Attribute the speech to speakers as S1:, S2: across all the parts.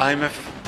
S1: IMF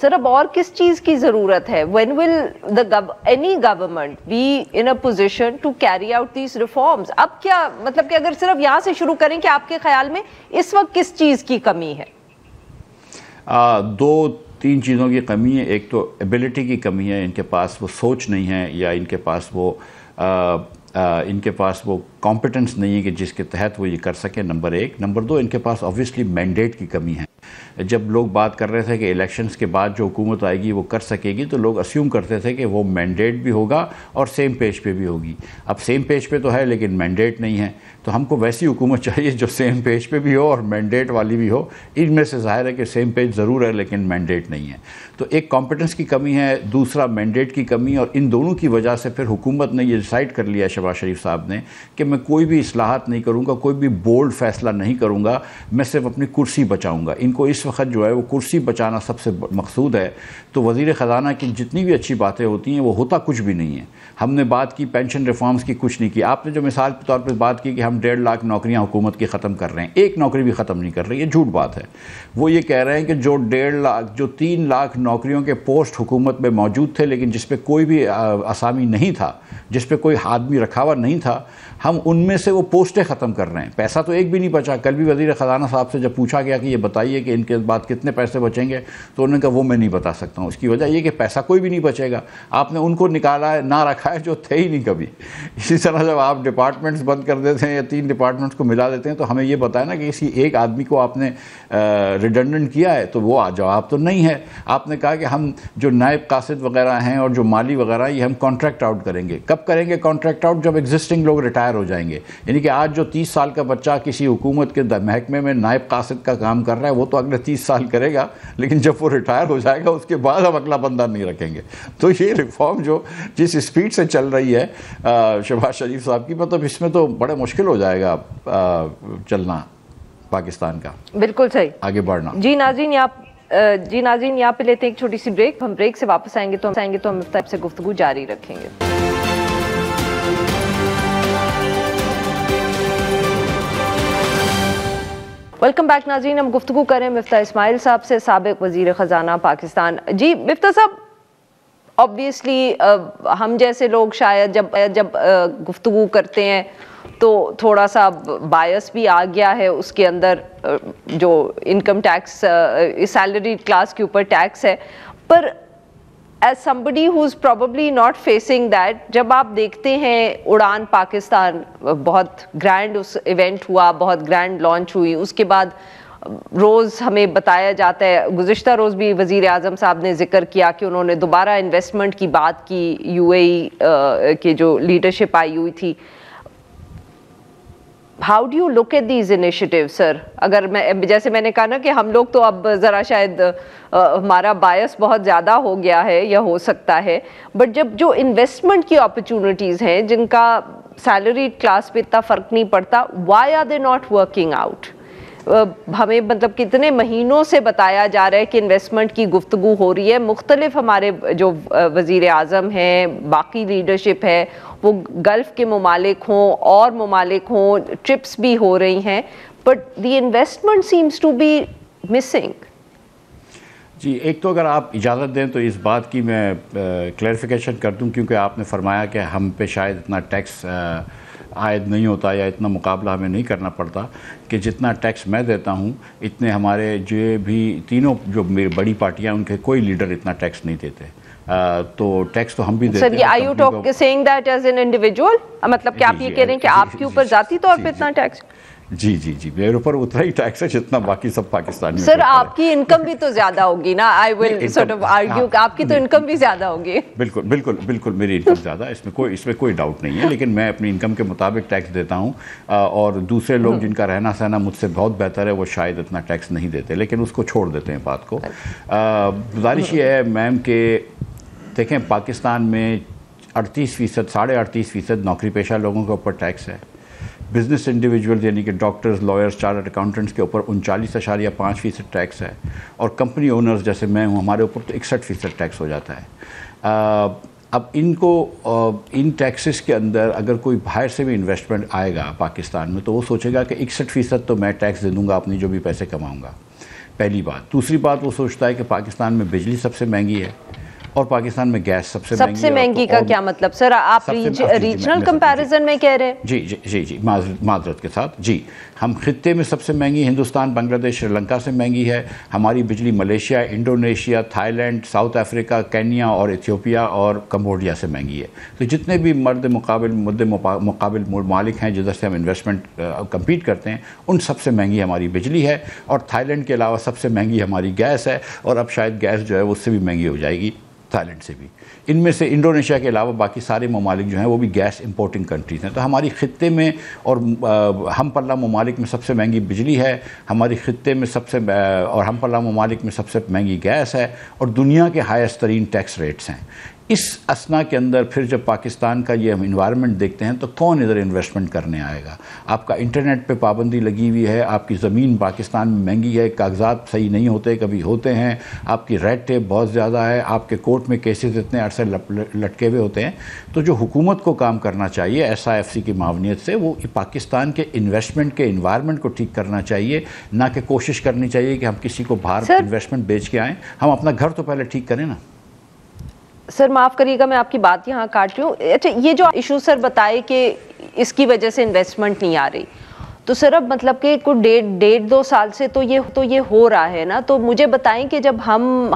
S2: سر اب اور کس چیز کی ضرورت ہے؟ when will any government be in a position to carry out these reforms؟ اب کیا مطلب کہ اگر صرف یہاں سے شروع کریں کہ آپ کے خیال میں اس وقت کس چیز کی کمی ہے؟
S3: دو تین چیزوں کی کمی ہے. ایک تو ایبلٹی کی کمی ہے، ان کے پاس وہ سوچ نہیں ہے، یا ان کے پاس وہ کمپیٹنس نہیں ہے کہ جس کے تحت وہ یہ کر سکیں، نمبر ایک. نمبر دو، ان کے پاس آبویسلی مینڈیٹ کی کمی ہے. جب لوگ بات کر رہے تھے کہ الیکشنز کے بعد جو حکومت آئے گی وہ کر سکے گی، تو لوگ اسیوم کرتے تھے کہ وہ مینڈیٹ بھی ہوگا اور سیم پیج پہ بھی ہوگی. اب سیم پیج پہ تو ہے لیکن مینڈیٹ نہیں ہے، تو ہم کو ویسی حکومت چاہیے جو سیم پیج پہ بھی ہو اور مینڈیٹ والی بھی ہو. ان میں سے ظاہر ہے کہ سیم پیج ضرور ہے لیکن مینڈیٹ نہیں ہے. تو ایک کمپیٹنس کی کمی ہے، دوسرا مینڈیٹ کی کمی، اور ان دونوں کی وجہ سے پھر حکومت نے یہ ڈیسائیڈ کر لیا شہباز شریف صاحب نے کہ میں کوئی بھی اصلاحات نہیں کروں گا، کوئی بھی بولڈ فیصلہ نہیں کروں گا، میں صرف اپنی کرسی بچاؤں گا. ان کو اس وقت جو ہے وہ کرسی بچانا سب سے مقصود ہے. تو وزیر خزانہ کی جتنی بھی اچھی باتیں ہوتی ہیں وہ ہوتا کچھ بھی نہیں ہے. ہم نے بات کی پینشن ریفارمز کی، کچھ نہیں کی. آپ نے جو مثال کے طور پہ بات کی کہ ہم 1.5 لاکھ نوکریاں حکومت کی ختم کر رہے ہیں، ایک نوکری بھی ختم نہیں کر رہے، یہ جھوٹ بات ہے. وہ یہ کہہ رہے ہیں کہ جو 3 لاکھ نوکریوں کے پوسٹ حکومت میں موجود تھے لیکن جس پہ کوئی بھی اسامی نہیں تھا، جس پہ کوئی آدمی رکھا ہوا نہیں تھا، ہم ان میں سے وہ پوسٹیں ختم کر رہے ہیں. پیسہ تو ایک بھی نہیں بچا. کل بھی وزیر خزانہ صاحب سے جب پوچھا گیا کہ یہ بتائیے کہ ان کے بعد کتنے پیسے بچیں گے، تو انہوں نے کہا وہ میں نہیں بتا سکتا ہوں. اس کی وجہ یہ کہ پیسہ کوئی بھی نہیں بچے گا. آپ نے ان کو نکالا ہے، نہ رکھا ہے جو تھے ہی نہیں کبھی. اسی طرح جب آپ ڈپارٹمنٹس بند کر دیتے ہیں یا 3 ڈپارٹمنٹس کو ملا دیتے ہیں تو ہمیں یہ بتائیں نا کہ کسی ایک آدمی کو آپ نے ریڈنڈنٹ کیا ہے، تو وہ جواب تو نہیں ہے. آپ نے کہا کہ ہم جو نائب قاصد وغیرہ ہیں اور جو مالی وغیرہ یہ ہم کانٹریکٹ آؤٹ کریں گے. کب کریں گے کانٹریکٹ آؤٹ؟ جب ایگزسٹنگ لوگ ریٹائر ہو جائیں گے. یعنی کہ آج جو 30 سال کا بچہ کسی حکومت کے محکمے میں نائب قاصد کا کام کر رہا ہے وہ تو اگلے 30 سال کرے گا، لیکن جب وہ ریٹائر ہو جائے گا اس کے بعد ہم اگلا بندہ نہیں رکھیں گے. تو یہ ریفارم جو جس اسپیڈ سے چل رہی ہے شہباز شریف صاحب کی، مطلب اس میں تو بڑے مشکل ہو جائے گا چلنا پاکستان کا.
S2: بالکل صحیح، آگے
S3: بڑھنا.
S2: جی ناظرین یہاں پہ لیتے ہیں ایک چھوٹی سی بریک. ہم بریک سے واپس آئیں گے تو ہم مفتاح سے گفتگو جاری رکھیں گے. ویلکم بیک ناظرین. ہم گفتگو کریں مفتاح اسماعیل صاحب سے، سابق وزیر خزانہ پاکستان. جی مفتاح صاحب، آبویسلی ہم جیسے لوگ شاید جب گفتگو کرتے ہیں تو تھوڑا سا بائس بھی آ گیا ہے اس کے اندر، جو انکم ٹیکس سیلری کلاس کے اوپر ٹیکس ہے. پر as somebody who's probably not facing that، جب آپ دیکھتے ہیں اڑان پاکستان، بہت گرینڈ اس ایونٹ ہوا، بہت گرینڈ لانچ ہوئی، اس کے بعد روز ہمیں بتایا جاتا ہے، گزشتہ روز بھی وزیر اعظم صاحب نے ذکر کیا کہ انہوں نے دوبارہ انویسٹمنٹ کی بات کی، یو اے ای کے جو لیڈرشپ آئی ہوئی تھی. How do you look at these initiative sir? اگر جیسے میں نے کہا نا کہ ہم لوگ تو اب ذرا شاید ہمارا بائس بہت زیادہ ہو گیا ہے یا ہو سکتا ہے، بٹ جب جو انویسٹمنٹ کی اپرچونٹیز ہیں جن کا سیلری کلاس پہ اتنا فرق نہیں پڑتا، why are they not working out? ہمیں مطلب کتنے مہینوں سے بتایا جا رہا ہے کہ انویسٹمنٹ کی گفتگو ہو رہی ہے، مختلف ہمارے جو وزیر اعظم ہیں، باقی لیڈرشپ ہے، وہ گلف کے ممالک ہوں اور ممالک ہوں، ٹرپس بھی ہو رہی ہیں، but the investment seems to be missing.
S3: جی ایک تو اگر آپ اجازت دیں تو اس بات کی میں کلیریفیکیشن کر دوں، کیونکہ آپ نے فرمایا کہ ہم پہ شاید اتنا ٹیکس عائد نہیں ہوتا یا اتنا مقابلہ ہمیں نہیں کرنا پڑتا، کہ جتنا ٹیکس میں دیتا ہوں اتنے ہمارے جو بھی تینوں جو میری بڑی پارٹیاں ان کے کوئی لیڈر اتنا ٹیکس نہیں دیتے. تو ٹیکس تو ہم بھی دیتے ہیں.
S2: سر are you saying that as an individual؟ مطلب کہ آپ یہ کہہ رہے ہیں کہ آپ کے اوپر ذاتی طور پہ اتنا ٹیکس؟
S3: جی میرے اوپر اتنا ہی ٹیکس ہے جتنا باقی سب پاکستانی.
S2: سر آپ کی انکم بھی تو زیادہ ہوگی نا. I will sort of argue کہ آپ کی تو انکم بھی زیادہ ہوگی.
S3: بالکل میری انکم زیادہ ہے، اس میں کوئی ڈاؤٹ نہیں ہے، لیکن میں اپنی انکم کے مطابق ٹیکس دیتا ہوں، اور دوسرے لوگ جن کا رہنا سہنا مجھ سے بہت بہتر ہے وہ شاید اتنا ٹیکس نہیں دیتے، لیکن اس کو چھوڑ دیتے ہیں بات کو. گزارش یہ ہے میم کہ دیکھیں پاکستان میں 38%، 38.5% نوکری پیشہ لوگوں کے اوپر ٹیکس ہے. بزنس انڈیویجول یعنی کہ ڈاکٹرز، لائرز، چارٹرڈ اکاؤنٹنٹس کے اوپر 39.5% ٹیکس ہے، اور کمپنی اونرز جیسے میں ہوں ہمارے اوپر تو 61% ٹیکس ہو جاتا ہے. اب ان ٹیکسز کے اندر اگر کوئی باہر سے بھی انویسٹمنٹ آئے گا پاکستان میں تو وہ سوچے گا کہ 61% تو میں ٹیکس دے دوں گا اپنی جو بھی پیسے کماؤں گا. پہلی بات. دوسری بات وہ سوچتا ہے کہ پاکستان میں بجلی سب سے مہنگی ہے اور پاکستان میں گیس سب سے
S2: مہنگی کا کیا مطلب سر؟ آپ ریجنل کمپیریزن میں کہہ رہے ہیں؟
S3: جی معذرت کے ساتھ جی، ہم خطے میں سب سے مہنگی، ہندوستان، بنگلہ دیش، سری لنکا سے مہنگی ہے ہماری بجلی. Malaysia, Indonesia, Thailand, South Africa, Kenya اور ایتھیوپیا اور کمبوڈیا سے مہنگی ہے. تو جتنے بھی مقابل ممالک ہیں جدھر سے ہم انویسٹمنٹ کمپیٹ کرتے ہیں ان سب سے مہنگی ہماری بجلی ہے، اور تھائی لینڈ کے علاوہ سب سے مہنگی ہماری گیس ہے، اور اب شاید گیس جو ہے اس سے بھی مہنگی ہو جائے گی تھائی لینڈ سے بھی. ان میں سے انڈونیشیا کے علاوہ باقی سارے ممالک جو ہیں وہ بھی گیس امپورٹنگ کنٹریز ہیں. تو ہماری خطے میں اور ہم پلہ ممالک میں سب سے مہنگی بجلی ہے، ہماری خطے میں اور ہم پلہ ممالک میں سب سے مہنگی گیس ہے، اور دنیا کے ہائیسٹ ترین ٹیکس ریٹس ہیں. اس اسنا کے اندر پھر جب پاکستان کا یہ ہم انوائرمنٹ دیکھتے ہیں تو کون ادھر انویسٹمنٹ کرنے آئے گا؟ آپ کا انٹرنیٹ پہ پابندی لگی ہوئی ہے، آپ کی زمین پاکستان میں مہنگی ہے، کاغذات صحیح نہیں ہوتے، کبھی ہوتے ہیں، آپ کی ریڈ ٹیپ بہت زیادہ ہے، آپ کے کورٹ میں کیسز اتنے عرصے لٹکے ہوئے ہوتے ہیں. تو جو حکومت کو کام کرنا چاہیے SIFC کی معاونیت سے، وہ پاکستان کے انویسٹمنٹ کے انوائرمنٹ کو ٹھیک کرنا چاہیے، نہ کہ کوشش کرنی چاہیے کہ ہم کسی کو باہر انویسٹمنٹ بیچ کے آئیں. ہم اپنا گھر تو پہلے ٹھیک کریں نا.
S2: سر معاف کریے گا میں آپ کی بات یہاں کاٹ رہی ہوں. اچھا یہ جو ایشو سر بتائے کہ اس کی وجہ سے انویسٹمنٹ نہیں آ رہی، تو سر اب مطلب کہ کوئی 1.5-2 سال سے تو یہ ہو رہا ہے نا. تو مجھے بتائیں کہ جب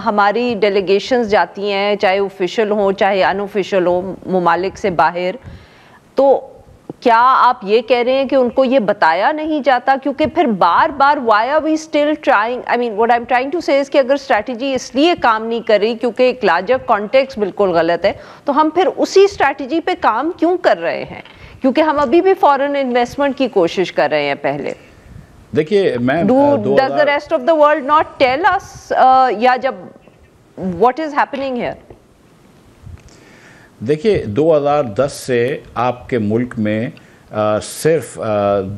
S2: ہماری ڈیلیگیشنز جاتی ہیں، چاہے آفیشیل ہوں چاہے ان آفیشیل ہوں ممالک سے باہر، تو کیا آپ یہ کہہ رہے ہیں کہ ان کو یہ بتایا نہیں جاتا؟ کیونکہ پھر بار بار why are we still trying, I mean what I'm trying to say is کہ اگر اسٹریٹجی اس لیے کام نہیں کر رہی کیونکہ ایک لارجر کانٹیکسٹ بالکل غلط ہے، تو ہم پھر اسی اسٹریٹجی پہ کام کیوں کر رہے ہیں؟ کیونکہ ہم ابھی بھی فورن انویسٹمنٹ کی کوشش کر رہے ہیں پہلے.
S3: دیکھیے میں
S2: does the rest of the world not tell us یا جب what is happening here؟
S3: دیکھیے 2010 سے آپ کے ملک میں صرف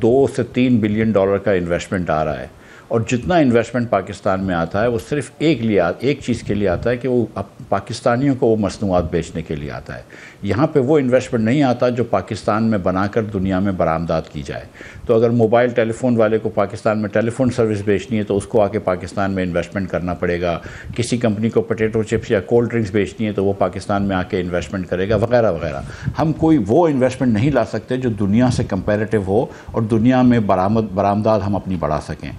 S3: 2 سے 3 بلین ڈالر کا انویسٹمنٹ آ رہا ہے، اور جتنا انویسٹمنٹ پاکستان میں آتا ہے وہ صرف ایک چیز کے لیے آتا ہے کہ وہ پاکستانیوں کو وہ مصنوعات بیچنے کے لیے آتا ہے. یہاں پہ وہ انویسٹمنٹ نہیں آتا جو پاکستان میں بنا کر دنیا میں برآمدات کی جائے. تو اگر موبائل ٹیلی فون والے کو پاکستان میں ٹیلی فون سروس بیچنی ہے تو اس کو آ کے پاکستان میں انویسٹمنٹ کرنا پڑے گا. کسی کمپنی کو پوٹیٹو چپس یا کولڈ ڈرنکس بیچنی ہے تو وہ پاکستان میں آ کے انویسٹمنٹ کرے گا، وغیرہ وغیرہ. ہم کوئی وہ انویسٹمنٹ نہیں لا سکتے جو دنیا سے کمپیریٹیو ہو اور دنیا میں برآمدات ہم اپنی بڑھا سکیں.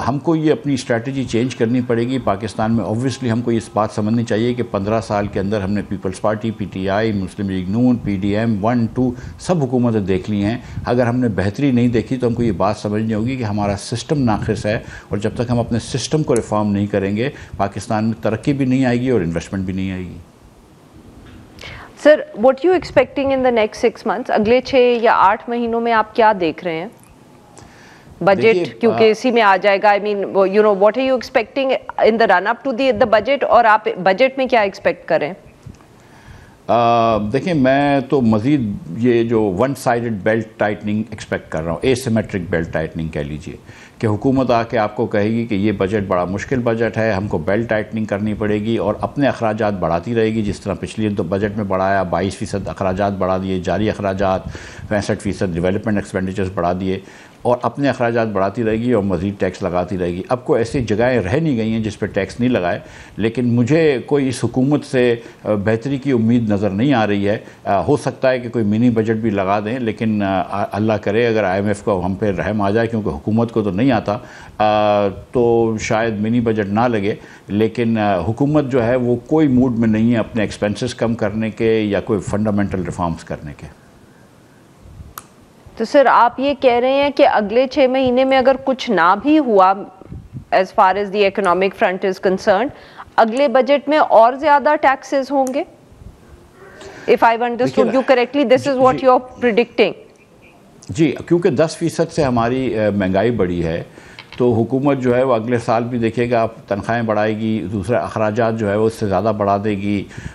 S3: ہم کو یہ اپنی اسٹریٹجی چینج کرنی پڑے گی. پاکستان میں اوبویسلی ہم کو اس بات سمجھنی چاہیے کہ 15 سال کے اندر ہم نے پیپلز پارٹی، PTI، مسلم لیگ نون، PDM 1 2 سب حکومتیں دیکھ لی ہیں. اگر ہم نے بہتری نہیں دیکھی تو ہم کو یہ بات سمجھنی ہوگی کہ ہمارا سسٹم ناقص ہے، اور جب تک ہم اپنے سسٹم کو ریفارم نہیں کریں گے پاکستان میں ترقی بھی نہیں آئے گی اور انویسٹمنٹ بھی نہیں آئے گی.
S2: سر what you expecting in the next 6 months؟ اگلے 6 یا 8 مہینوں میں آپ کیا دیکھ رہے ہیں؟ بجٹ کیونکہ اسی میں آ جائے گا. I mean you know what are you expecting in the run up to the budget، اور آپ بجٹ میں کیا ایکسپیکٹ کریں؟
S3: دیکھیں میں تو مزید یہ جو one sided belt tightening expect کر رہا ہوں، اے سیمیٹرک بیلٹ ٹائٹننگ کہہ لیجئے، کہ حکومت آ کے آپ کو کہے گی کہ یہ بجٹ بڑا مشکل بجٹ ہے، ہم کو بیلٹ ٹائٹننگ کرنی پڑے گی، اور اپنے اخراجات بڑھاتی رہے گی جس طرح پچھلی بجٹ میں بڑھایا. 22% اخراجات بڑھا دیے، جاری اخراجات 65% ڈیولپمنٹ ایکسپینڈیچرز بڑھا دیے، اور اپنے اخراجات بڑھاتی رہے گی اور مزید ٹیکس لگاتی رہے گی. اب کوئی ایسی جگہیں رہ نہیں گئی ہیں جس پہ ٹیکس نہیں لگائے، لیکن مجھے کوئی اس حکومت سے بہتری کی امید نظر نہیں آ رہی ہے. ہو سکتا ہے کہ کوئی منی بجٹ بھی لگا دیں، لیکن اللہ کرے اگر IMF کو ہم پہ رحم آ جائے، کیونکہ حکومت کو تو نہیں آتا، تو شاید منی بجٹ نہ لگے. لیکن حکومت جو ہے وہ کوئی موڈ میں نہیں ہے اپنے ایکسپینسز کم کرنے کے یا کوئی فنڈامنٹل ریفارمز کرنے کے.
S2: تو سر آپ یہ کہہ رہے ہیں کہ اگلے 6 مہینے میں اگر کچھ نہ بھی ہوا as far as the economic front is concerned، اگلے بجٹ میں اور زیادہ ٹیکسز ہوں گے؟ If I've understood you correctly, this is what you're predicting.
S3: جی، کیونکہ 10% سے ہماری مہنگائی بڑھی ہے تو حکومت جو ہے وہ اگلے سال بھی دیکھے گا تنخواہیں بڑھائے گی، دوسرے اخراجات جو ہے وہ اس سے زیادہ بڑھا دے گی.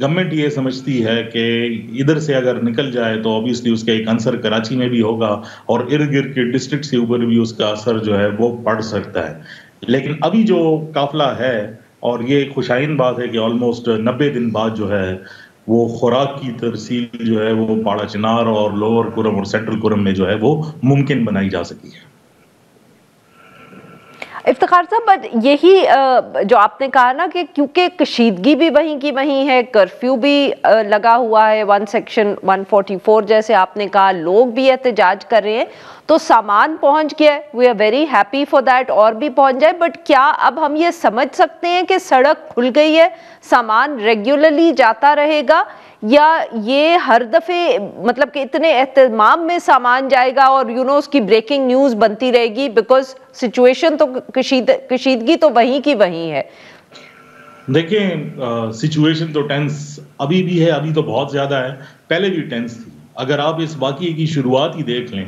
S4: گورنمنٹ یہ سمجھتی ہے کہ ادھر سے اگر نکل جائے تو obviously اس کا ایک اثر کراچی میں بھی ہوگا اور ارد گرد کے ڈسٹرکٹس کے اوپر بھی اس کا اثر جو ہے وہ پڑ سکتا ہے. لیکن ابھی جو قافلہ ہے، اور یہ ایک خوشائن بات ہے کہ آلموسٹ 90 دن بعد جو ہے وہ خوراک کی ترسیل جو ہے وہ پاڑا چنار اور لوور کرم اور سینٹرل کرم میں جو ہے وہ ممکن بنائی جا سکی ہے.
S2: افتخار صاحب، بٹ یہی جو آپ نے کہا نا کہ کیونکہ کشیدگی بھی وہیں کی وہیں ہے، کرفیو بھی لگا ہوا ہے، 1 سیکشن 144 جیسے آپ نے کہا، لوگ بھی احتجاج کر رہے ہیں، تو سامان پہنچ گیا ہے. We are very happy for that, اور بھی پہنچ جائے. بٹ کیا اب ہم یہ سمجھ سکتے ہیں کہ سڑک کھل گئی ہے، سامان ریگولرلی جاتا رہے گا، یا یہ ہر دفعے مطلب کہ اتنے اہتمام میں سامان جائے گا اور اس کی بریکنگ نیوز بنتی رہے گی؟ بیکاز سچویشن تو کشیدگی تو وہیں کی وہیں ہے.
S4: دیکھیں سچویشن تو ٹینس ابھی بھی ہے، ابھی تو بہت زیادہ ہے، پہلے بھی ٹینس تھی. اگر آپ اس واقعے کی شروعات ہی دیکھ لیں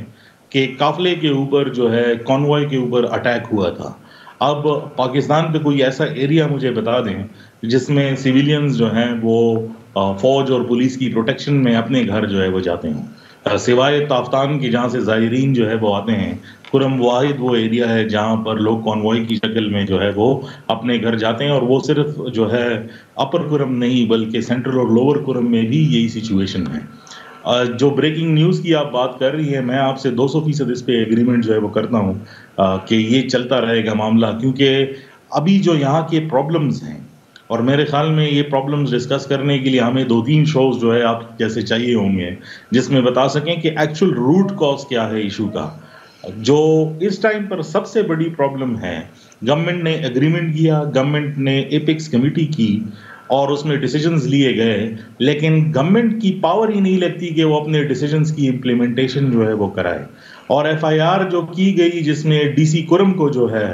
S4: کہ قافلے کے اوپر جو ہے کانوائے کے اوپر اٹیک ہوا تھا. اب پاکستان پہ کوئی ایسا ایریا مجھے بتا دیں جس میں سیویلینز جو ہیں وہ فوج اور پولیس کی پروٹیکشن میں اپنے گھر جو ہے وہ جاتے ہیں، سوائے تافتان کی جہاں سے زائرین جو ہے وہ آتے ہیں. کرم واحد وہ ایریا ہے جہاں پر لوگ کانوائے کی شکل میں جو ہے وہ اپنے گھر جاتے ہیں، اور وہ صرف جو ہے اپر کرم نہیں بلکہ سینٹرل اور لوور کرم میں بھی یہی سچویشن ہے. جو بریکنگ نیوز کی آپ بات کر رہی ہیں، میں آپ سے 200% اس پہ ایگریمنٹ جو ہے وہ کرتا ہوں کہ یہ چلتا رہے گا معاملہ، کیونکہ ابھی جو یہاں کے پرابلمز ہیں، اور میرے خیال میں یہ پرابلمز ڈسکس کرنے کے لیے ہمیں 2-3 شوز جو ہے آپ جیسے چاہیے ہوں گے جس میں بتا سکیں کہ ایکچوئل روٹ کاز کیا ہے ایشو کا. جو اس ٹائم پر سب سے بڑی پرابلم ہے، گورنمنٹ نے ایگریمنٹ کیا، گورنمنٹ نے ایپکس کمیٹی کی اور اس میں ڈیسیجنز لیے گئے، لیکن گورنمنٹ کی پاور ہی نہیں لگتی کہ وہ اپنے ڈیسیجنز کی امپلیمنٹیشن جو ہے وہ کرائے. اور ایف آئی آر جو کی گئی جس میں ڈی سی کرم کو جو ہے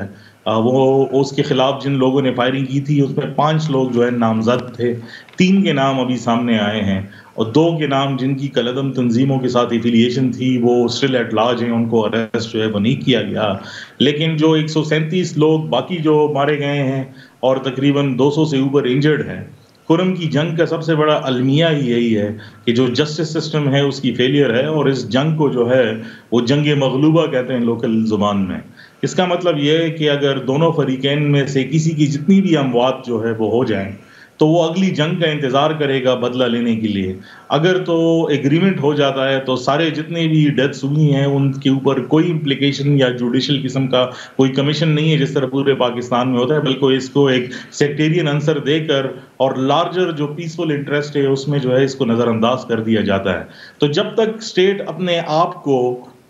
S4: وہ اس کے خلاف جن لوگوں نے فائرنگ کی تھی، اس میں 5 لوگ جو ہے نامزد تھے. 3 کے نام ابھی سامنے آئے ہیں، اور 2 کے نام جن کی کالعدم تنظیموں کے ساتھ ایفیلیشن تھی وہ اسٹل ایٹ لارج ہیں، ان کو اریسٹ جو ہے وہ نہیں کیا گیا. لیکن جو 137 لوگ باقی جو مارے گئے ہیں اور تقریباً 200 سے اوپر انجرڈ ہیں، کرم کی جنگ کا سب سے بڑا المیہ ہی یہی ہے کہ جو جسٹس سسٹم ہے اس کی فیلئر ہے، اور اس جنگ کو جو ہے وہ جنگ مغلوبہ کہتے ہیں لوکل زبان میں. اس کا مطلب یہ ہے کہ اگر دونوں فریقین میں سے کسی کی جتنی بھی اموات جو ہے وہ ہو جائیں تو وہ اگلی جنگ کا انتظار کرے گا بدلہ لینے کے لیے. اگر تو ایگریمنٹ ہو جاتا ہے تو سارے جتنے بھی ڈیتھس ہوئی ہیں ان کے اوپر کوئی امپلیکیشن یا جوڈیشل قسم کا کوئی کمیشن نہیں ہے جس طرح پورے پاکستان میں ہوتا ہے، بلکہ اس کو ایک سیکٹیرین عنصر دے کر اور لارجر جو پیسفل انٹرسٹ ہے اس میں جو ہے اس کو نظر انداز کر دیا جاتا ہے. تو جب تک اسٹیٹ اپنے آپ کو،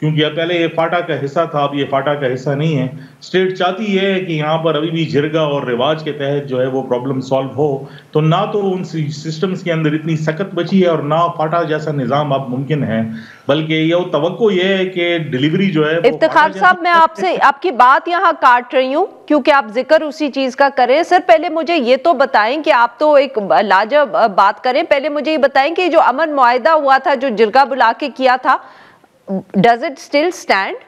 S4: کیونکہ پہلے یہ فاٹا کا حصہ تھا، اب یہ فاٹا کا حصہ نہیں ہے، اسٹیٹ چاہتی ہے کہ یہاں پر ابھی بھی جرگا اور رواج کے تحت جو ہے وہ پرابلم سالو ہو، تو نہ تو ان سسٹمز کے اندر اتنی سخت بچی ہے اور نہ فاٹا جیسا نظام اب ممکن ہے، بلکہ یہ توقع یہ ہے کہ ڈیلیوری جو ہے.
S2: افتخار صاحب، میں آپ سے آپ کی بات یہاں کاٹ رہی ہوں کیونکہ آپ ذکر اسی چیز کا کریں. سر پہلے مجھے یہ تو بتائیں کہ آپ تو ایک لاجب بات کریں، پہلے مجھے یہ بتائیں کہ جو امن معاہدہ ہوا تھا جو جرگا بلا کے کیا تھا، does it still stand؟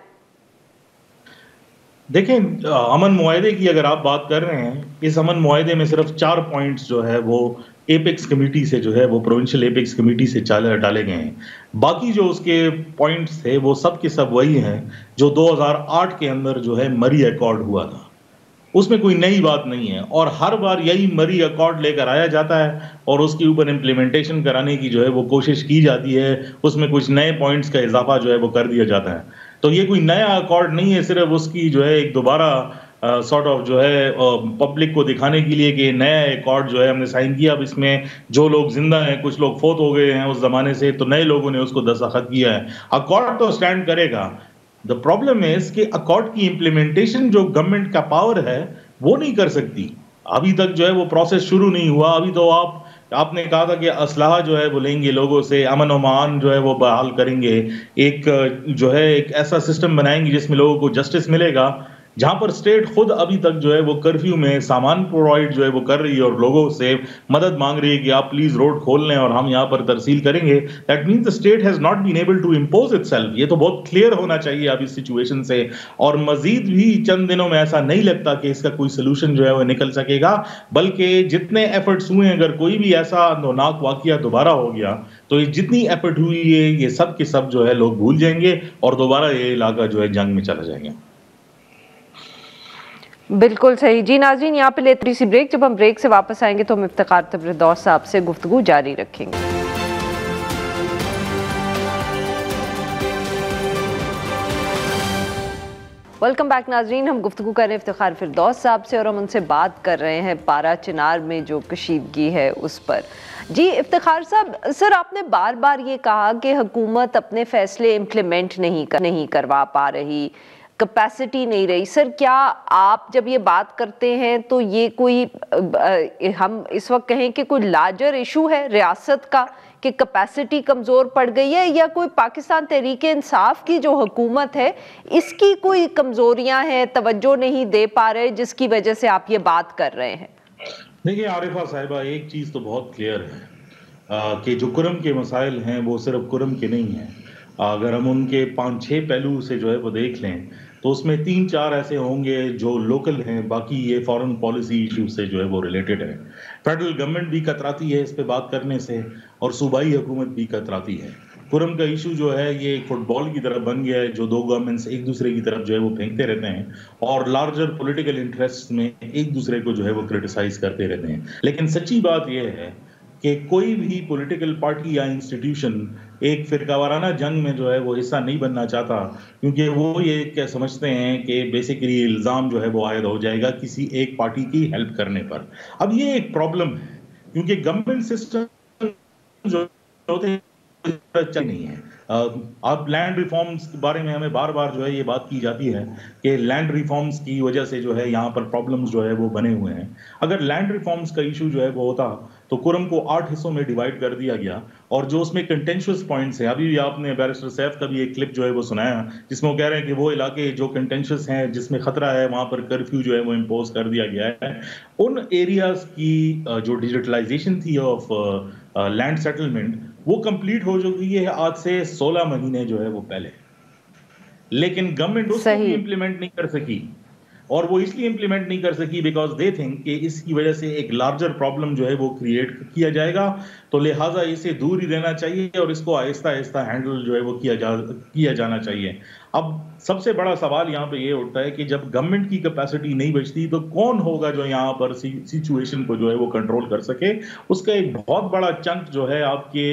S4: دیکھیں امن معاہدے کی اگر آپ بات کر رہے ہیں، اس امن معاہدے میں صرف 4 پوائنٹس جو ہے وہ ایپیکس کمیٹی سے جو ہے وہ پروونشل ایپیکس کمیٹی سے ڈالے گئے ہیں. باقی جو اس کے پوائنٹس تھے وہ سب کے سب وہی ہیں جو 2008 کے اندر جو ہے مری ایکارڈ ہوا تھا. اس میں کوئی نئی بات نہیں ہے، اور ہر بار یہی مری ایکارڈ لے کر آیا جاتا ہے اور اس کے اوپر امپلیمنٹیشن کرانے کی جو ہے وہ کوشش کی جاتی ہے، اس میں کچھ نئے پوائنٹس کا اضافہ جو ہے وہ کر دیا جاتا ہے. تو یہ کوئی نیا ایکارڈ نہیں ہے، صرف اس کی جو ہے ایک دوبارہ سارٹ آف جو ہے پبلک کو دکھانے کے لیے کہ نیا ایکارڈ جو ہے ہم نے سائن کیا. اب اس میں جو لوگ زندہ ہیں، کچھ لوگ فوت ہو گئے ہیں اس زمانے سے، تو نئے لوگوں نے اس کو دستخط کیا ہے. ایکارڈ تو اسٹینڈ کرے گا. The problem is کہ ایکارڈ کی امپلیمنٹیشن جو گورنمنٹ کا پاور ہے وہ نہیں کر سکتی. ابھی تک جو ہے وہ پروسیس شروع نہیں ہوا. ابھی تو آپ نے کہا تھا کہ اسلحہ جو ہے وہ لیں گے لوگوں سے، امن و امان جو ہے وہ بحال کریں گے، ایک جو ہے ایک ایسا سسٹم بنائیں گے جس میں لوگوں کو جسٹس ملے گا. جہاں پر اسٹیٹ خود ابھی تک جو ہے وہ کرفیو میں سامان پرووائڈ جو ہے وہ کر رہی ہے اور لوگوں سے مدد مانگ رہی ہے کہ آپ پلیز روڈ کھول لیں اور ہم یہاں پر ترسیل کریں گے. That means the state has not been able to impose itself. یہ تو بہت کلیئر ہونا چاہیے اب اس سچویشن سے, اور مزید بھی چند دنوں میں ایسا نہیں لگتا کہ اس کا کوئی سلوشن جو ہے وہ نکل سکے گا, بلکہ جتنے ایفرٹس ہوئے ہیں, اگر کوئی بھی ایسا اندوناک واقعہ دوبارہ ہو گیا تو یہ جتنی ایفرٹ ہوئی ہے یہ سب کے سب جو ہے لوگ بھول جائیں گے اور دوبارہ یہ علاقہ جو ہے جنگ میں چلا جائیں گے.
S2: بالکل صحیح جی. ناظرین یہاں پہ لیتے سی بریک, جب ہم بریک سے واپس آئیں گے تو ہم افتخار فردوس صاحب سے گفتگو جاری رکھیں گے. ویلکم بیک ناظرین, ہم گفتگو کر رہے ہیں افتخار فردوس صاحب سے اور ہم ان سے بات کر رہے ہیں پارا چنار میں جو کشیدگی ہے اس پر. جی افتخار صاحب, سر آپ نے بار بار یہ کہا کہ حکومت اپنے فیصلے امپلیمنٹ نہیں کروا پا رہی, کیپیسٹی نہیں رہی. سر کیا آپ جب یہ بات کرتے ہیں تو یہ کوئی ہم اس وقت کہیں کہ کوئی لارجر ایشو ہے ریاست کا کہ کیپیسٹی کمزور پڑ گئی ہے, یا کوئی پاکستان تحریک انصاف کی جو حکومت ہے اس کی کوئی کمزوریاں ہیں, توجہ نہیں دے پا رہے جس کی وجہ سے آپ یہ بات کر رہے ہیں؟
S4: دیکھیے عارفہ صاحبہ, ایک چیز تو بہت کلیئر ہے کہ جو کرم کے مسائل ہیں وہ صرف کرم کے نہیں ہیں. اگر ہم ان کے 5-6 پہلو سے جو ہے وہ دیکھ لیں تو اس میں 3-4 ایسے ہوں گے جو لوکل ہیں, باقی یہ فارن پالیسی ایشو سے جو ہے وہ ریلیٹڈ ہے. فیڈرل گورنمنٹ بھی کتراتی ہے اس پہ بات کرنے سے اور صوبائی حکومت بھی کتراتی ہے. کرم کا ایشو جو ہے یہ ایک فٹ بال کی طرف بن گیا ہے جو دو گورنمنٹس ایک دوسرے کی طرف جو ہے وہ پھینکتے رہتے ہیں اور لارجر پولیٹیکل انٹرسٹ میں ایک دوسرے کو جو ہے وہ کرٹیسائز کرتے رہتے ہیں. لیکن سچی بات یہ ہے کہ کوئی بھی پولیٹیکل پارٹی یا انسٹیٹیوشن ایک فرقہ وارانہ جنگ میں جو ہے وہ حصہ نہیں بننا چاہتا, کیونکہ وہ یہ کیا سمجھتے ہیں کہ بیسیکلی الزام جو ہے وہ عائد ہو جائے گا کسی ایک پارٹی کی ہیلپ کرنے پر. اب یہ ایک پرابلم ہے کیونکہ گورنمنٹ سسٹم جو ہوتے ہیں نہیں ہے. اب لینڈ ریفارمز کے بارے میں ہمیں بار بار جو ہے یہ بات کی جاتی ہے کہ لینڈ ریفارمز کی وجہ سے جو ہے یہاں پر پرابلمز جو ہے وہ بنے ہوئے ہیں. اگر لینڈ ریفارمز کا ایشو جو ہے وہ ہوتا تو کرم کو 8 حصوں میں ڈیوائیڈ کر دیا گیا, اور جو اس میں کنٹینشیس پوائنٹس ہیں, ابھی بھی آپ نے بیرسٹر سیف کا بھی ایک کلپ جو ہے وہ سنایا جس میں وہ کہہ رہے ہیں کہ وہ علاقے جو کنٹینشیس ہیں جس میں خطرہ ہے وہاں پر کرفیو جو ہے وہ امپوز کر دیا گیا ہے. ان ایریاز کی جو ڈیجیٹلائزیشن تھی آف لینڈ سیٹلمنٹ وہ کمپلیٹ ہو چکی ہے آج سے 16 مہینے جو ہے وہ پہلے, لیکن گورنمنٹ اس کو بھی امپلیمنٹ نہیں کر سکی. اور وہ اس لیے امپلیمنٹ نہیں کر سکی بیکاز دے تھنک کہ اس کی وجہ سے ایک لارجر پرابلم جو ہے وہ کریٹ کیا جائے گا, تو لہٰذا اسے دور ہی رہنا چاہیے اور اس کو آہستہ آہستہ ہینڈل جو ہے وہ کیا جانا چاہیے. اب سب سے بڑا سوال یہاں پہ یہ اٹھتا ہے کہ جب گورنمنٹ کی کیپیسٹی نہیں بچتی تو کون ہوگا جو یہاں پر سچویشن کو جو ہے وہ کنٹرول کر سکے. اس کا ایک بہت بڑا چنک جو ہے آپ کے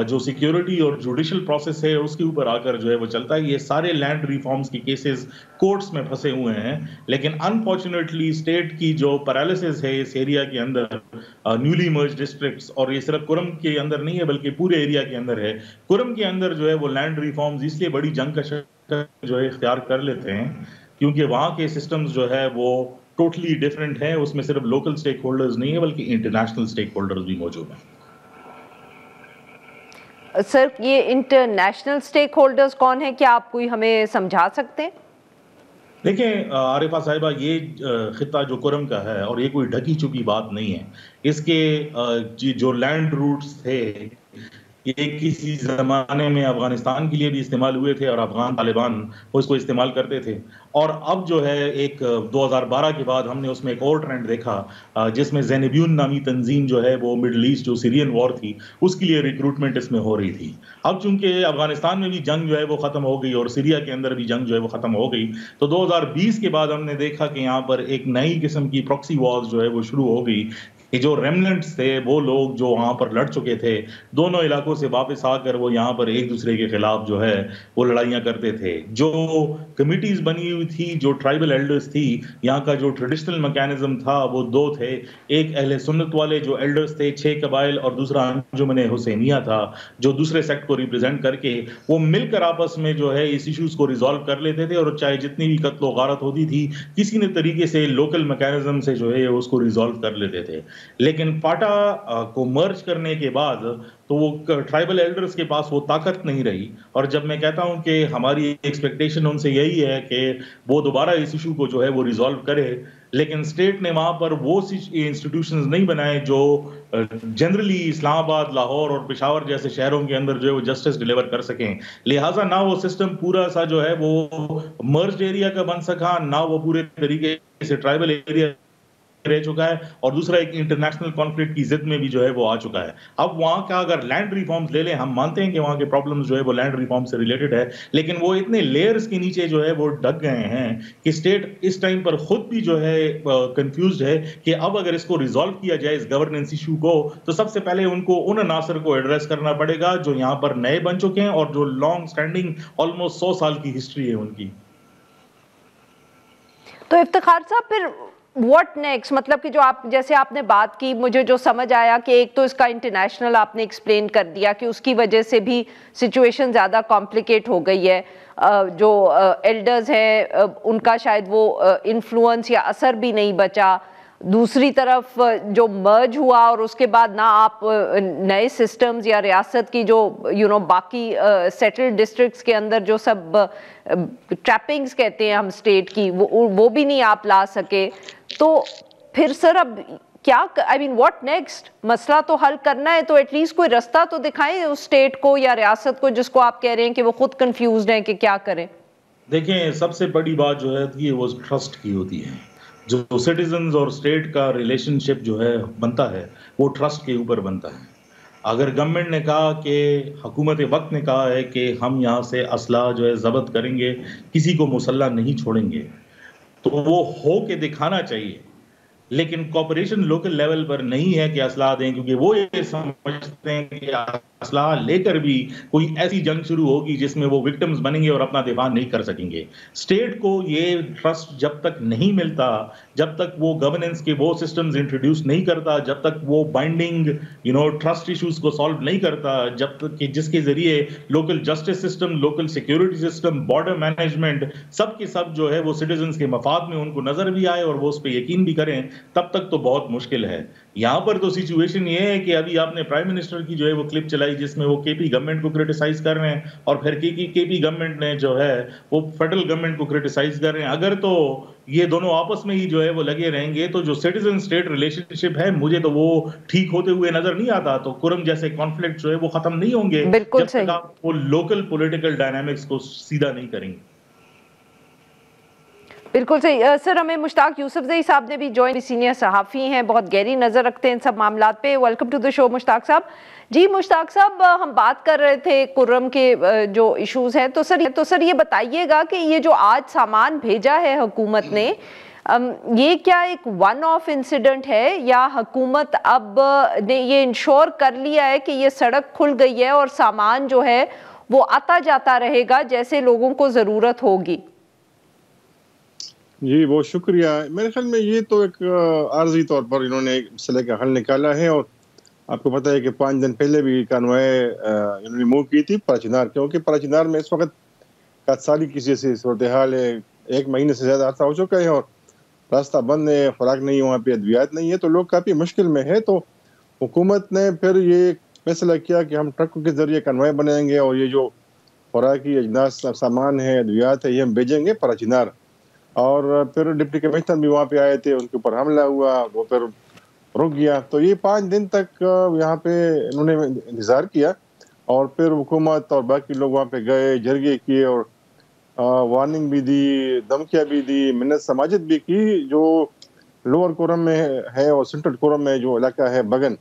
S4: جو سیکیورٹی اور جوڈیشل پروسیس ہے اس کے اوپر آ کر جو ہے وہ چلتا ہے. یہ سارے لینڈ ریفارمز کے کیسز کورٹس میں پھنسے ہوئے ہیں, لیکن انفارچونیٹلی اسٹیٹ کی جو پیرالسس ہے اس ایریا کے اندر نیولی مرج ڈسٹرکٹس, اور یہ صرف کرم کے اندر نہیں ہے بلکہ پورے ایریا کے اندر ہے, کرم کے اندر جو ہے وہ لینڈ ریفارمز اس لیے بڑی جنگ کا جو ہے اختیار کر لیتے ہیں کیونکہ وہاں کے سسٹمز جو ہے وہ ٹوٹلی ڈیفرنٹ ہیں. اس میں صرف لوکل سٹیک ہولڈرز نہیں ہے بلکہ انٹرنیشنل سٹیک ہولڈرز بھی موجود ہیں.
S2: سر یہ انٹرنیشنل سٹیک ہولڈرز کون ہیں, کیا آپ کوئی ہمیں سمجھا سکتے ہیں؟
S4: دیکھیں عارفہ صاحبہ, یہ خطہ جو کرم کا ہے اور یہ کوئی ڈھکی چھپی بات نہیں ہے. اس کے جو لینڈ روٹس تھے یہ کسی زمانے میں افغانستان کے لیے بھی استعمال ہوئے تھے اور افغان طالبان اس کو استعمال کرتے تھے, اور اب جو ہے ایک 2012 کے بعد ہم نے اس میں ایک اور ٹرینڈ دیکھا جس میں زینبیون نامی تنظیم جو ہے وہ مڈل ایسٹ جو سیرین وار تھی اس کے لیے ریکروٹمنٹ اس میں ہو رہی تھی. اب چونکہ افغانستان میں بھی جنگ جو ہے وہ ختم ہو گئی اور سیریا کے اندر بھی جنگ جو ہے وہ ختم ہو گئی, تو 2020 کے بعد ہم نے دیکھا کہ یہاں پر ایک نئی قسم کی پراکسی وارز جو ہے وہ شروع ہو گئی کہ جو ریمننٹس تھے وہ لوگ جو وہاں پر لڑ چکے تھے دونوں علاقوں سے واپس آ کر وہ یہاں پر ایک دوسرے کے خلاف جو ہے وہ لڑائیاں کرتے تھے. جو کمیٹیز بنی ہوئی تھی, جو ٹرائبل ایلڈرز تھی, یہاں کا جو ٹریڈیشنل میکینزم تھا وہ 2 تھے. ایک اہل سنت والے جو ایلڈرز تھے 6 قبائل, اور دوسرا انجمن حسینیہ تھا جو دوسرے سیکٹ کو ریپرزینٹ کر کے وہ مل کر آپس میں جو ہے اس ایشوز کو ریزالو کر لیتے تھے, اور چاہے جتنی بھی قتل و غارت ہوتی تھی کسی نہ طریقے سے لوکل میکینزم سے جو ہے اس کو ریزالو کر لیتے تھے. لیکن فاٹا کو مرج کرنے کے بعد تو وہ ٹرائبل ایلڈرز کے پاس وہ طاقت نہیں رہی. اور جب میں کہتا ہوں کہ ہماری ایکسپیکٹیشن ان سے یہی ہے کہ وہ دوبارہ اس ایشو کو جو ہے وہ ریزالو کرے, لیکن اسٹیٹ نے وہاں پر وہ انسٹیٹیوشنز نہیں بنائے جو جنرلی اسلام آباد, لاہور اور پشاور جیسے شہروں کے اندر جو ہے وہ جسٹس ڈیلیور کر سکیں. لہٰذا نہ وہ سسٹم پورا سا جو ہے وہ مرجڈ ایریا کا بن سکا, نہ وہ پورے طریقے سے ٹرائبل ایریا رہ چکا ہے, اور دوسرا ایک انٹرنیشنل کانفلکٹ کی ضد میں بھی جو ہے وہ آ چکا ہے. اب وہاں کا اگر لینڈ ریفارمز لے لیں, ہم مانتے ہیں کہ وہاں کے پرابلمز جو ہے وہ لینڈ ریفارم سے ریلیٹڈ ہے, لیکن وہ اتنے لیئرز کے نیچے جو ہے وہ ڈھک گئے ہیں کہ اسٹیٹ اس ٹائم پر خود بھی جو ہے کنفیوزڈ ہے کہ اب اگر اس کو ریزالو کیا جائے اس گورننس ایشو کو, تو سب سے پہلے ان کو ان عناصر کو ایڈریس کرنا پڑے گا جو یہاں پر نئے بن چکے ہیں اور جو لانگ اسٹینڈنگ آلموسٹ 100 سال کی ہسٹری ہے ان کی.
S2: تو افتخار صاحب پھر واٹ نیکسٹ, مطلب کہ جو آپ جیسے آپ نے بات کی, مجھے جو سمجھ آیا کہ ایک تو اس کا انٹرنیشنل آپ نے ایکسپلین کر دیا کہ اس کی وجہ سے بھی سچویشن زیادہ کمپلیکیٹ ہو گئی ہے, جو ایلڈرز ہیں ان کا شاید وہ انفلوئنس یا اثر بھی نہیں بچا. دوسری طرف جو مرج ہوا اور اس کے بعد نہ آپ نئے سسٹمز یا ریاست کی جو باقی سیٹلڈ ڈسٹرکٹس کے اندر جو سب ٹریپنگز کہتے ہیں ہم اسٹیٹ کی, وہ بھی نہیں آپ لا سکے. تو پھر سر اب کیا, آئی مین واٹ نیکسٹ؟ مسئلہ تو حل کرنا ہے تو ایٹ لیسٹ کوئی رستہ تو دکھائیں اس اسٹیٹ کو یا ریاست کو جس کو آپ کہہ رہے ہیں کہ وہ خود کنفیوزڈ ہیں کہ کیا کریں.
S4: دیکھیں, سب سے بڑی بات جو ہے وہ ٹرسٹ کی ہوتی ہے. جو سٹیزنز اور اسٹیٹ کا ریلیشن شپ جو ہے بنتا ہے وہ ٹرسٹ کے اوپر بنتا ہے. اگر گورنمنٹ نے کہا کہ حکومت وقت نے کہا ہے کہ ہم یہاں سے اسلحہ جو ہے ضبط کریں گے, کسی کو مسلح نہیں چھوڑیں گے, تو وہ ہو کے دکھانا چاہیے. لیکن کوپریشن لوکل لیول پر نہیں ہے کہ اسلحہ دیں, کیونکہ وہ یہ سمجھتے ہیں کہ اسلحہ لے کر بھی کوئی ایسی جنگ شروع ہوگی جس میں وہ وکٹمز بنیں گے اور اپنا دفاع نہیں کر سکیں گے. اسٹیٹ کو یہ ٹرسٹ جب تک نہیں ملتا, جب تک وہ گورننس کے وہ سسٹمز انٹروڈیوس نہیں کرتا, جب تک وہ بائنڈنگ ٹرسٹ ایشوز کو سالو نہیں کرتا, جب تک کہ جس کے ذریعے local justice system, local security system, border management سب کے سب جو ہے وہ سٹیزنز کے مفاد میں ان کو نظر بھی آئے اور وہ اس پہ یقین بھی کریں, تب تک تو بہت مشکل ہے. یہاں پر تو سچویشن یہ ہے کہ ابھی آپ نے پرائم منسٹر کی جو ہے وہ کلپ چلائی جس میں وہ کے پی گورنمنٹ کو کرٹیسائز کر رہے ہیں, اور پھر کے پی گورنمنٹ نے جو ہے وہ فیڈرل گورنمنٹ کو کرٹیسائز کر رہے ہیں. اگر تو یہ دونوں آپس میں ہی جو ہے وہ لگے رہیں گے تو جو سٹیزن اسٹیٹ ریلیشن شپ ہے مجھے تو وہ ٹھیک ہوتے ہوئے نظر نہیں آتا. تو کرم جیسے کانفلکٹ جو ہے وہ ختم نہیں ہوں گے جب تک آپ وہ لوکل پولیٹیکل ڈائنامکس کو سیدھا نہیں کریں گے.
S2: بالکل صحیح سر. ہمیں مشتاق یوسف زئی صاحب نے بھی جوائن, سینئر صحافی ہیں, بہت گہری نظر رکھتے ہیں ان سب معاملات پہ. ویلکم ٹو دی شو مشتاق صاحب. جی مشتاق صاحب, ہم بات کر رہے تھے کرم کے جو ایشوز ہیں, تو سر یہ بتائیے گا کہ یہ جو آج سامان بھیجا ہے حکومت نے, یہ کیا ایک ون آف انسیڈنٹ ہے یا حکومت اب نے یہ انشور کر لیا ہے کہ یہ سڑک کھل گئی ہے اور سامان جو ہے وہ آتا جاتا رہے گا جیسے لوگوں کو ضرورت ہوگی؟
S5: جی بہت شکریہ. میرے خیال میں یہ تو ایک عارضی طور پر انہوں نے مسئلے کا حل نکالا ہے, اور آپ کو پتہ ہے کہ 5 دن پہلے بھی کانوائے انہوں نے موو کی تھی پراچینار, کیونکہ پراچینار میں اس وقت 7 سالی کسی سے صورتحال ہے, 1 مہینے سے زیادہ عرصہ ہو چکا ہے اور راستہ بند ہے, خوراک نہیں, وہاں پہ ادویات نہیں ہے, تو لوگ کافی مشکل میں ہے. تو حکومت نے پھر یہ فیصلہ کیا کہ ہم ٹرکوں کے ذریعے کانوائے بنائیں گے اور یہ جو خوراکی اجناس سامان ہے, ادویات ہے, یہ ہم بھیجیں گے پراچینار. اور پھر ڈپٹی کمشنر بھی وہاں پہ آئے تھے, ان کے اوپر حملہ ہوا, وہ پھر رک گیا. تو یہ 5 دن تک یہاں پہ انہوں نے انتظار کیا, اور پھر حکومت اور باقی لوگ وہاں پہ گئے, جرگے کیے اور وارننگ بھی دی, دھمکیاں بھی دی, منت سماجت بھی کی. جو لوور کورم میں ہے اور سینٹرل کورم میں جو علاقہ ہے بگن,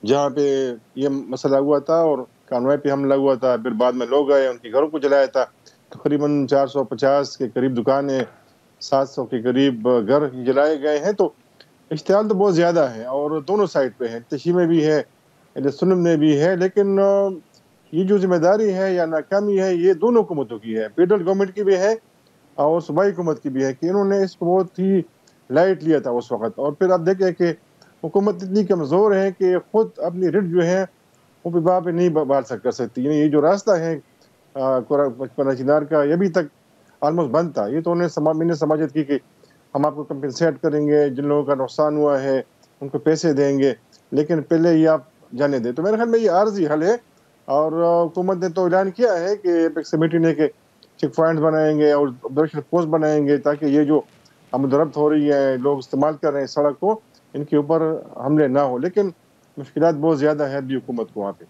S5: جہاں پہ یہ مسئلہ ہوا تھا اور کانوائے پہ حملہ ہوا تھا, پھر بعد میں لوگ آئے, ان کے گھروں کو جلایا تھا. تقریباً 450 کے قریب دکانیں, 700 کے قریب گھر جلائے گئے ہیں. تو اشتعال تو بہت زیادہ ہے اور دونوں سائڈ پہ ہے, تشی میں بھی ہے, سنم میں بھی ہے. لیکن یہ جو ذمہ داری ہے یا ناکامی ہے یہ دونوں حکومتوں کی ہے, فیڈرل گورنمنٹ کی بھی ہے اور صوبائی حکومت کی بھی ہے, کہ انہوں نے اس کو بہت ہی لائٹ لیا تھا اس وقت. اور پھر آپ دیکھیں کہ حکومت اتنی کمزور ہے کہ خود اپنی رٹ جو ہے وہ بھی وہاں پہ نہیں بحال کر سکتی. یعنی یہ جو راستہ ہے پراچینار کا, یہ ابھی تک آلموسٹ بند تھا. یہ تو انہیں سماجت کی کہ ہم آپ کو کمپنسیٹ کریں گے جن لوگوں کا نقصان ہوا ہے, ان کو پیسے دیں گے، لیکن پہلے یہ آپ جانے دیں. تو میرے خیال میں یہ عارضی حل ہے، اور حکومت نے تو اعلان کیا ہے کہ ایپیکس کمیٹی نے کہ چیک پوائنٹس بنائیں گے اور آبزرویشن پوسٹ بنائیں گے تاکہ یہ جو آمد و رفت ہو رہی ہے، لوگ استعمال کر رہے ہیں سڑک کو، ان کے اوپر حملے نہ ہو. لیکن مشکلات بہت زیادہ ہے ابھی حکومت کو وہاں پہ.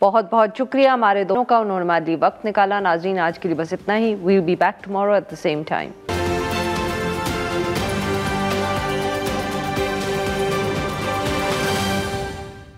S2: بہت بہت شکریہ ہمارے دونوں کا، انہوں نے ہمارے لیے وقت نکالا. ناظرین آج کے لیے بس اتنا ہی. We will be back tomorrow at the same time.